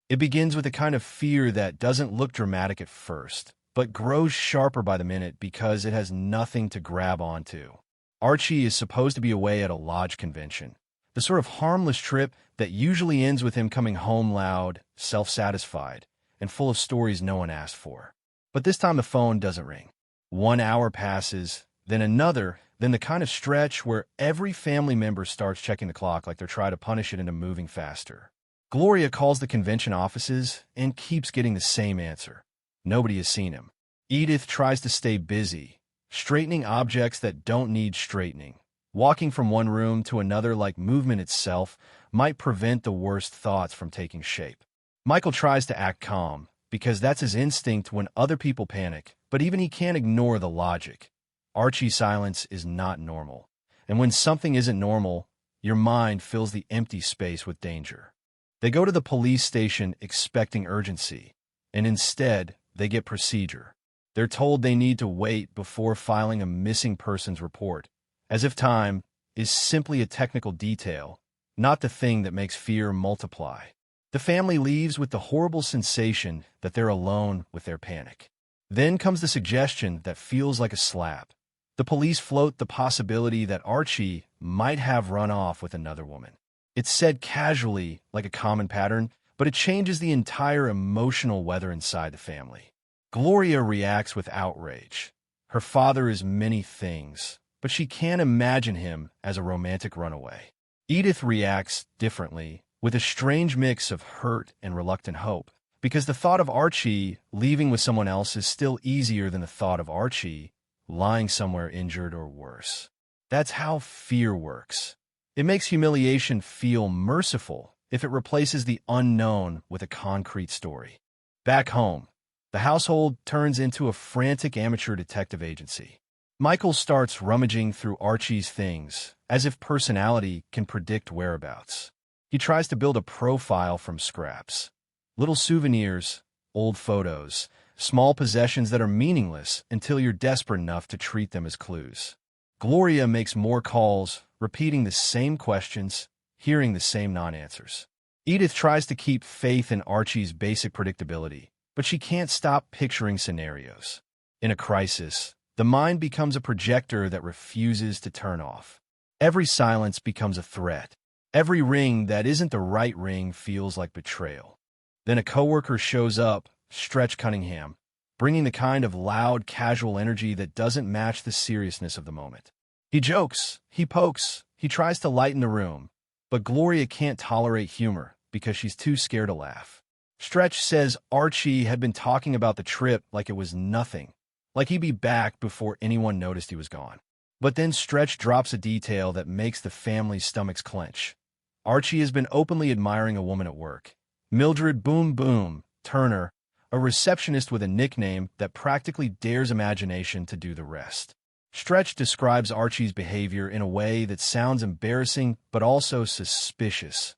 It begins with a kind of fear that doesn't look dramatic at first, but grows sharper by the minute because it has nothing to grab onto. Archie is supposed to be away at a lodge convention, the sort of harmless trip that usually ends with him coming home loud, self-satisfied, and full of stories no one asked for. But this time the phone doesn't ring. 1 hour passes, then another, then the kind of stretch where every family member starts checking the clock like they're trying to punish it into moving faster. Gloria calls the convention offices and keeps getting the same answer. Nobody has seen him. Edith tries to stay busy, straightening objects that don't need straightening. Walking from one room to another like movement itself might prevent the worst thoughts from taking shape. Michael tries to act calm, because that's his instinct when other people panic, but even he can't ignore the logic. Archie's silence is not normal, and when something isn't normal, your mind fills the empty space with danger. They go to the police station expecting urgency, and instead, they get procedure. They're told they need to wait before filing a missing persons report, as if time is simply a technical detail, not the thing that makes fear multiply. The family leaves with the horrible sensation that they're alone with their panic. Then comes the suggestion that feels like a slap. The police float the possibility that Archie might have run off with another woman. It's said casually, like a common pattern, but it changes the entire emotional weather inside the family. Gloria reacts with outrage. Her father is many things, but she can't imagine him as a romantic runaway. Edith reacts differently, with a strange mix of hurt and reluctant hope, because the thought of Archie leaving with someone else is still easier than the thought of Archie lying somewhere injured or worse. That's how fear works. It makes humiliation feel merciful if it replaces the unknown with a concrete story. Back home, the household turns into a frantic amateur detective agency. Michael starts rummaging through Archie's things, as if personality can predict whereabouts. He tries to build a profile from scraps. Little souvenirs, old photos, small possessions that are meaningless until you're desperate enough to treat them as clues. Gloria makes more calls, repeating the same questions, hearing the same non-answers. Edith tries to keep faith in Archie's basic predictability, but she can't stop picturing scenarios. In a crisis, the mind becomes a projector that refuses to turn off. Every silence becomes a threat. Every ring that isn't the right ring feels like betrayal. Then a coworker shows up, Stretch Cunningham, bringing the kind of loud, casual energy that doesn't match the seriousness of the moment. He jokes, he pokes, he tries to lighten the room, but Gloria can't tolerate humor because she's too scared to laugh. Stretch says Archie had been talking about the trip like it was nothing, like he'd be back before anyone noticed he was gone. But then Stretch drops a detail that makes the family's stomachs clench. Archie has been openly admiring a woman at work, Mildred Boom Boom Turner, a receptionist with a nickname that practically dares imagination to do the rest. Stretch describes Archie's behavior in a way that sounds embarrassing but also suspicious.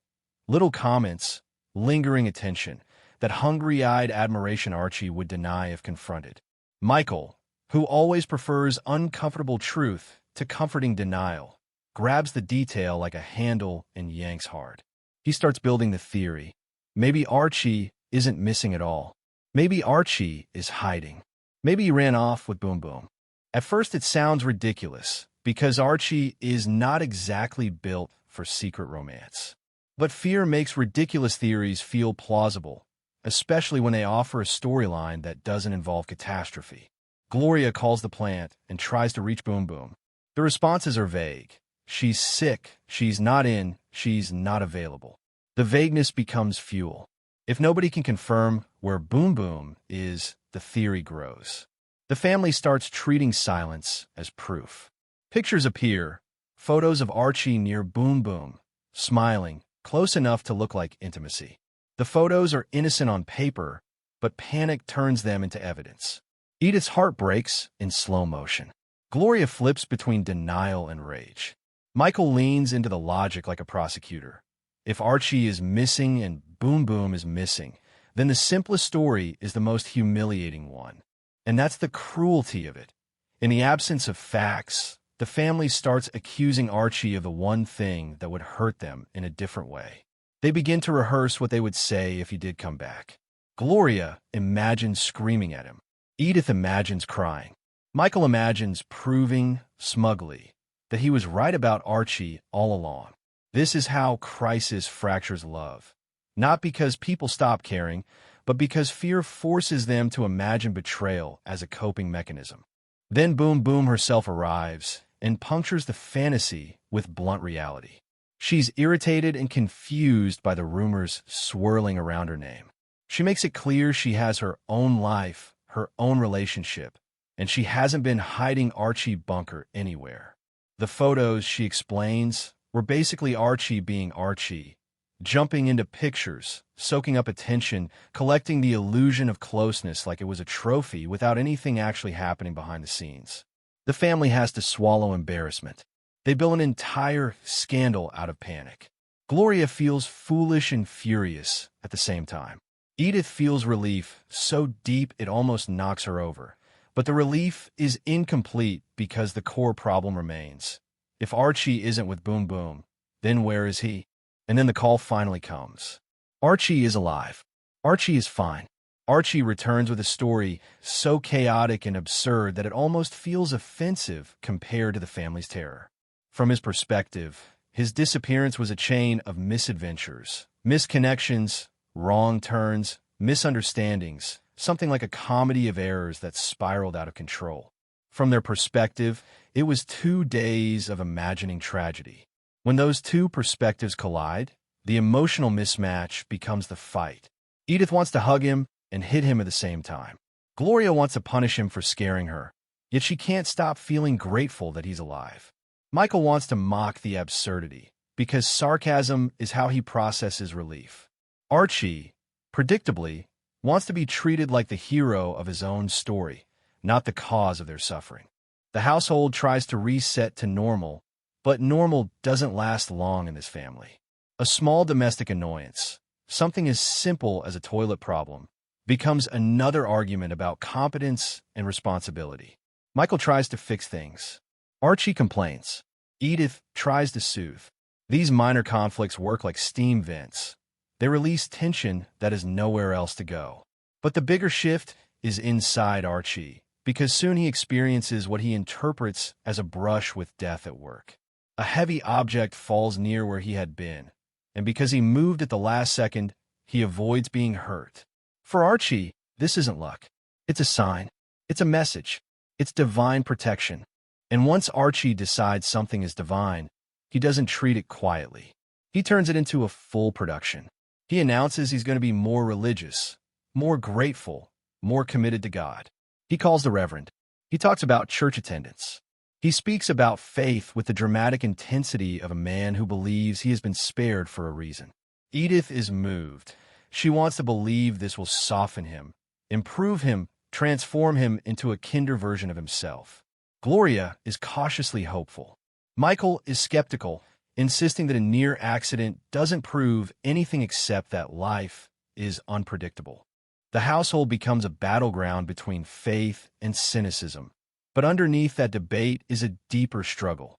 Little comments, lingering attention, that hungry-eyed admiration Archie would deny if confronted. Michael, who always prefers uncomfortable truth to comforting denial, grabs the detail like a handle and yanks hard. He starts building the theory. Maybe Archie isn't missing at all. Maybe Archie is hiding. Maybe he ran off with Boom Boom. At first it sounds ridiculous, because Archie is not exactly built for secret romance. But fear makes ridiculous theories feel plausible, especially when they offer a storyline that doesn't involve catastrophe. Gloria calls the plant and tries to reach Boom Boom. The responses are vague. She's sick, she's not in, she's not available. The vagueness becomes fuel. If nobody can confirm where Boom Boom is, the theory grows. The family starts treating silence as proof. Pictures appear, photos of Archie near Boom Boom, smiling, close enough to look like intimacy. The photos are innocent on paper, but panic turns them into evidence. Edith's heart breaks in slow motion. Gloria flips between denial and rage. Michael leans into the logic like a prosecutor. If Archie is missing and Boom Boom is missing, then the simplest story is the most humiliating one. And that's the cruelty of it. In the absence of facts, the family starts accusing Archie of the one thing that would hurt them in a different way. They begin to rehearse what they would say if he did come back. Gloria imagines screaming at him. Edith imagines crying. Michael imagines proving, smugly, that he was right about Archie all along. This is how crisis fractures love. Not because people stop caring, but because fear forces them to imagine betrayal as a coping mechanism. Then Boom Boom herself arrives and punctures the fantasy with blunt reality. She's irritated and confused by the rumors swirling around her name. She makes it clear she has her own life, her own relationship, and she hasn't been hiding Archie Bunker anywhere. The photos, she explains, were basically Archie being Archie, jumping into pictures, soaking up attention, collecting the illusion of closeness like it was a trophy without anything actually happening behind the scenes. The family has to swallow embarrassment. They build an entire scandal out of panic. Gloria feels foolish and furious at the same time. Edith feels relief so deep it almost knocks her over. But the relief is incomplete because the core problem remains. If Archie isn't with Boom Boom, then where is he? And then the call finally comes. Archie is alive. Archie is fine. Archie returns with a story so chaotic and absurd that it almost feels offensive compared to the family's terror. From his perspective, his disappearance was a chain of misadventures, misconnections, wrong turns, misunderstandings, something like a comedy of errors that spiraled out of control. From their perspective, it was 2 days of imagining tragedy. When those two perspectives collide, the emotional mismatch becomes the fight. Edith wants to hug him and hit him at the same time. Gloria wants to punish him for scaring her, yet she can't stop feeling grateful that he's alive. Michael wants to mock the absurdity, because sarcasm is how he processes relief. Archie, predictably, wants to be treated like the hero of his own story, not the cause of their suffering. The household tries to reset to normal, but normal doesn't last long in this family. A small domestic annoyance, something as simple as a toilet problem, becomes another argument about competence and responsibility. Michael tries to fix things. Archie complains. Edith tries to soothe. These minor conflicts work like steam vents. They release tension that has nowhere else to go. But the bigger shift is inside Archie, because soon he experiences what he interprets as a brush with death at work. A heavy object falls near where he had been, and because he moved at the last second, he avoids being hurt. For Archie, this isn't luck. It's a sign. It's a message. It's divine protection. And once Archie decides something is divine, he doesn't treat it quietly. He turns it into a full production. He announces he's going to be more religious, more grateful, more committed to God. He calls the Reverend. He talks about church attendance. He speaks about faith with the dramatic intensity of a man who believes he has been spared for a reason. Edith is moved. She wants to believe this will soften him, improve him, transform him into a kinder version of himself. Gloria is cautiously hopeful. Michael is skeptical, insisting that a near accident doesn't prove anything except that life is unpredictable. The household becomes a battleground between faith and cynicism. But underneath that debate is a deeper struggle: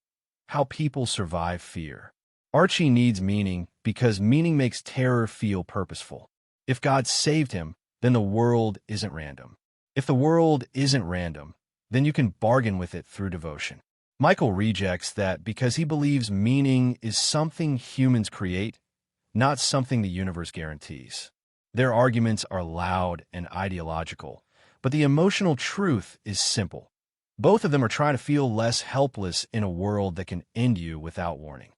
how people survive fear. Archie needs meaning because meaning makes terror feel purposeful. If God saved him, then the world isn't random. If the world isn't random, then you can bargain with it through devotion. Michael rejects that because he believes meaning is something humans create, not something the universe guarantees. Their arguments are loud and ideological, but the emotional truth is simple. Both of them are trying to feel less helpless in a world that can end you without warning.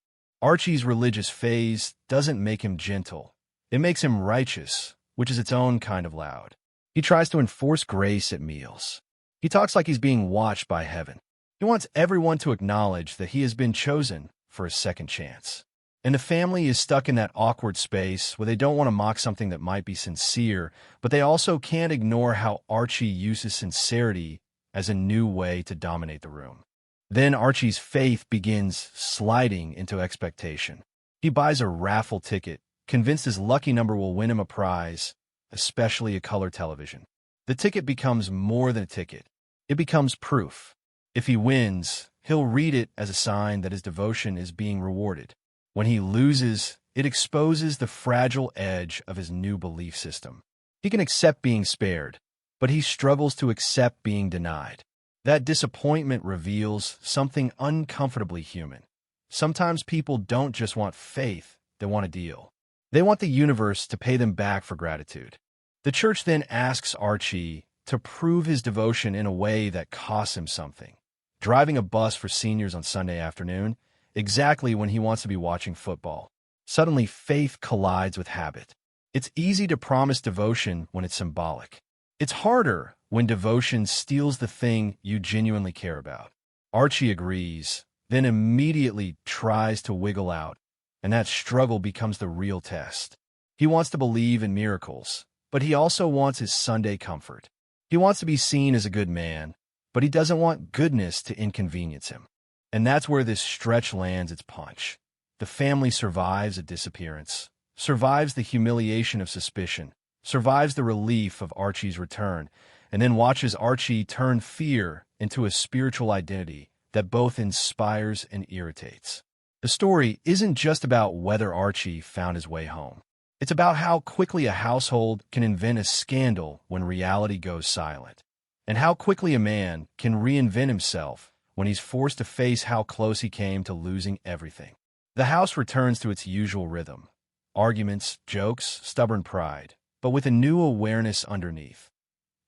Archie's religious phase doesn't make him gentle. It makes him righteous, which is its own kind of loud. He tries to enforce grace at meals. He talks like he's being watched by heaven. He wants everyone to acknowledge that he has been chosen for a second chance. And the family is stuck in that awkward space where they don't want to mock something that might be sincere, but they also can't ignore how Archie uses sincerity as a new way to dominate the room. Then Archie's faith begins sliding into expectation. He buys a raffle ticket, convinced his lucky number will win him a prize, especially a color television. The ticket becomes more than a ticket. It becomes proof. If he wins, he'll read it as a sign that his devotion is being rewarded. When he loses, It exposes the fragile edge of his new belief system. He can accept being spared, but he struggles to accept being denied. That disappointment reveals something uncomfortably human. Sometimes people don't just want faith, they want a deal. They want the universe to pay them back for gratitude. The church then asks Archie to prove his devotion in a way that costs him something. Driving a bus for seniors on Sunday afternoon, exactly when he wants to be watching football. Suddenly, faith collides with habit. It's easy to promise devotion when it's symbolic. It's harder when devotion steals the thing you genuinely care about. Archie agrees, then immediately tries to wiggle out, and that struggle becomes the real test. He wants to believe in miracles, but he also wants his Sunday comfort. He wants to be seen as a good man, but he doesn't want goodness to inconvenience him. And that's where this stretch lands its punch. The family survives a disappearance, survives the humiliation of suspicion, survives the relief of Archie's return, and then watches Archie turn fear into a spiritual identity that both inspires and irritates. The story isn't just about whether Archie found his way home. It's about how quickly a household can invent a scandal when reality goes silent, and how quickly a man can reinvent himself when he's forced to face how close he came to losing everything. The house returns to its usual rhythm: arguments, jokes, stubborn pride, but with a new awareness underneath.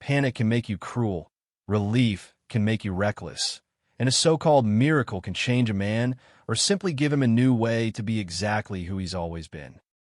Panic can make you cruel, relief can make you reckless, and a so-called miracle can change a man or simply give him a new way to be exactly who he's always been.